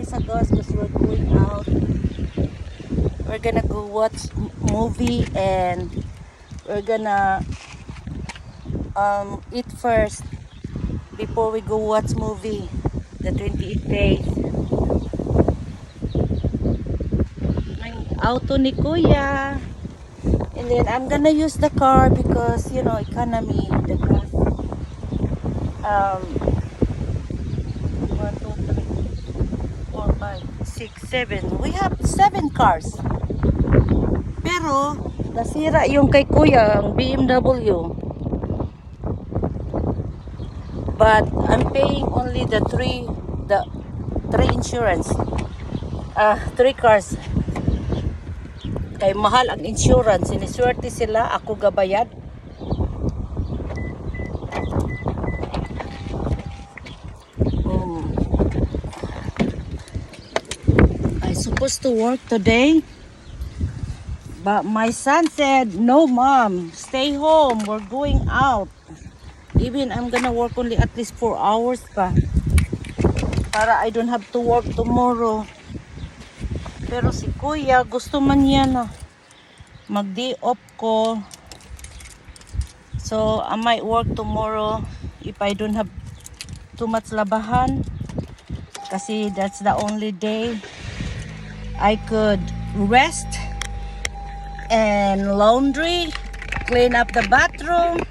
Sagos because we're going out. We're gonna go watch movie and we're gonna eat first before we go watch movie the 28 days. May auto ni Kuya. And then I'm gonna use the car because you know economy the gas. 1, 2, 3, 4, 5, 6, 7. We have 7 cars. Pero nasira yung kay Kuya ang BMW. But I'm paying only the 3 insurance. 3 cars. Kay mahal ang insurance, siniswerte sila, ako gabayad. I supposed to work today, but my son said, "No, mom, stay home. We're going out." Even I'm gonna work only at least 4 hours pa, para I don't have to work tomorrow. Pero si Kuya, gusto man niya na mag-day off ko. So, I might work tomorrow if I don't have too much labahan. Kasi that's the only day I could rest and laundry, clean up the bathroom.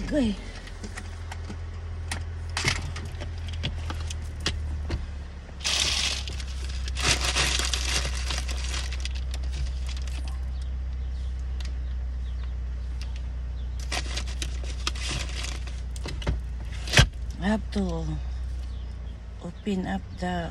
Okay. I have to open up the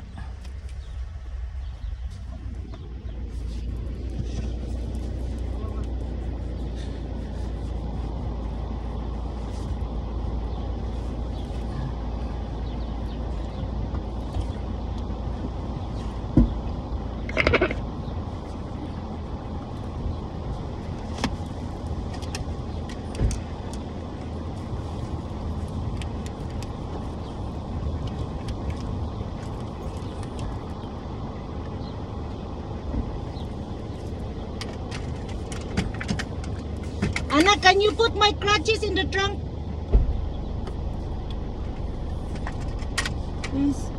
Anna, can you put my crutches in the trunk? Please.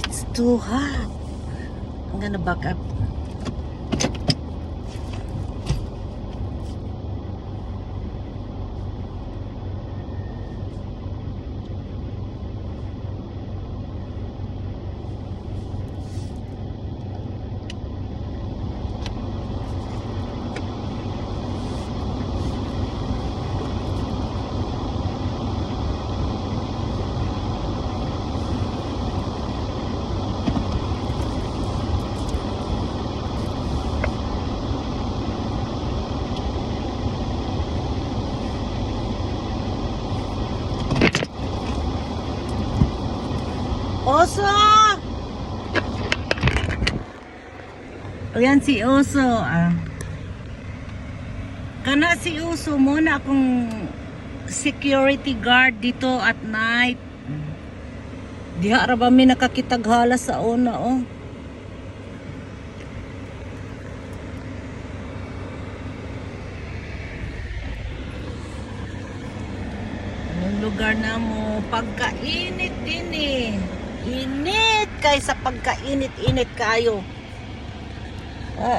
It's too hot. I'm gonna back up. Oso! Ayan si Oso. Kana si Oso muna akong security guard dito at night. Diha ra ba mi nakakitaghala sa una oh. Anong lugar na mo? Pagkainit din eh. Init kaysa pagkainit-init kayo.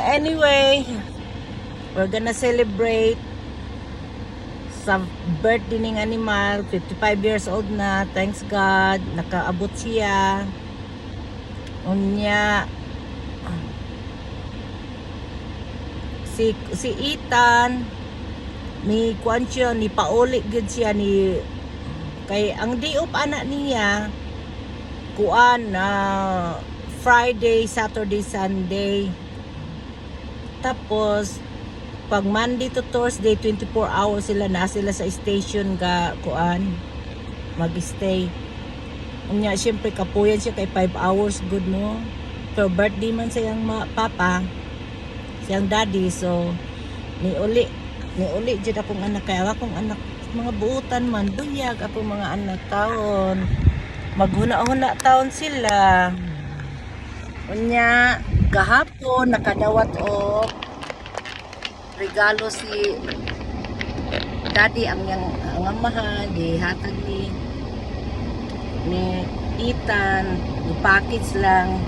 Anyway, we're gonna celebrate sa birthday ng animal. 55 years old na. Thanks God. Nakaabot siya. Unya. si Ethan ni kuan siya ni pauli gud siya ni kay ang diop anak niya kuan na Friday, Saturday, Sunday. Tapos pag Monday to Thursday 24 hours sila na sila sa station ga kuan mag-stay. Unya syempre kapuyan siya kay 5 hours good no. Pero birthday man sa yang papa, siyang daddy, so ni uli jud akong anak kay akong anak mga buutan man buyag akong mga anak taon. Maghuna-huna taon sila. Unya gahapon nakadawat og regalo si daddy ang amahan gihatag ni Ethan, i-package lang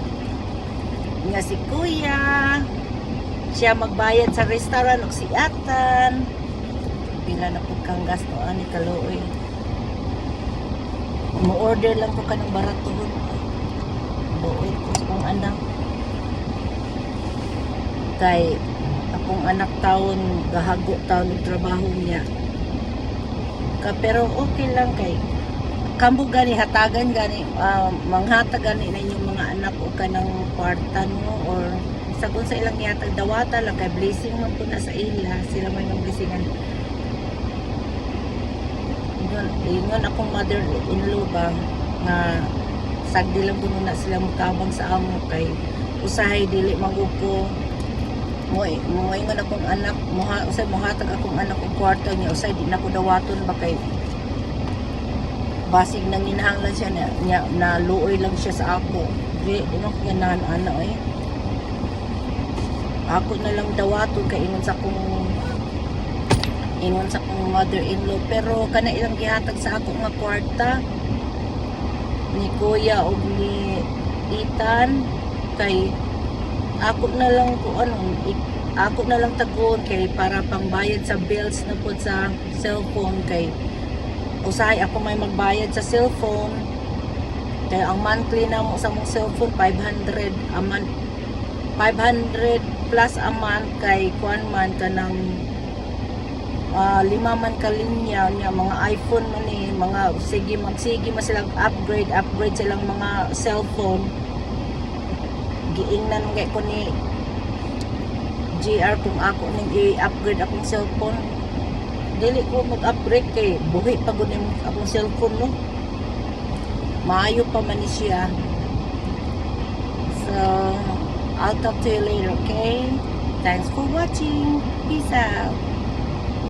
nga si kuya siya magbayad sa restaurant o si Atan pila na pud kang gasto ani kaluoy mo-order lang ko kanang baratuhon buoy ko sa kong anak kay akong anak taon gahago taon ng trabaho niya pero okay lang kay kambo gani hatagan gani manghatag gani na inyong mga anak o kanang kwarta no or sagon sa ilang yatag dawata lang kay blessing man po na sa ila sila man yung blessingan ingon akong mother-in-law ba nga sagdi lang kuno na sila magkabang sa amo kay usahay dili maguko mo ingon akong anak usay mohatag akong anak og kwarta niya usay di na ko dawaton ba kay basig nang inahanglan siya na luoy lang siya sa ako di no ganahan ana ako na lang dawaton kay ingon sa akong mother-in-law pero kana ilang gihatag sa ako nga kwarta ni kuya og ni Ethan kay ako na lang ako na lang tagon kay para pangbayad sa bills na po sa cellphone kay usahay ako may magbayad sa cellphone kaya ang monthly na mo sa mong cellphone 500 a month 500 plus a month kay kuan man kanang 5 man ka linya niya mga iPhone man ni mga sige silang upgrade silang mga cellphone giingnan kay ko ni GR kung ako ning i-upgrade akong cellphone dili ko mag-upgrade kay buhi pa gud akong cellphone no maayo pa man ni siya so I'll talk to you later okay thanks for watching peace out.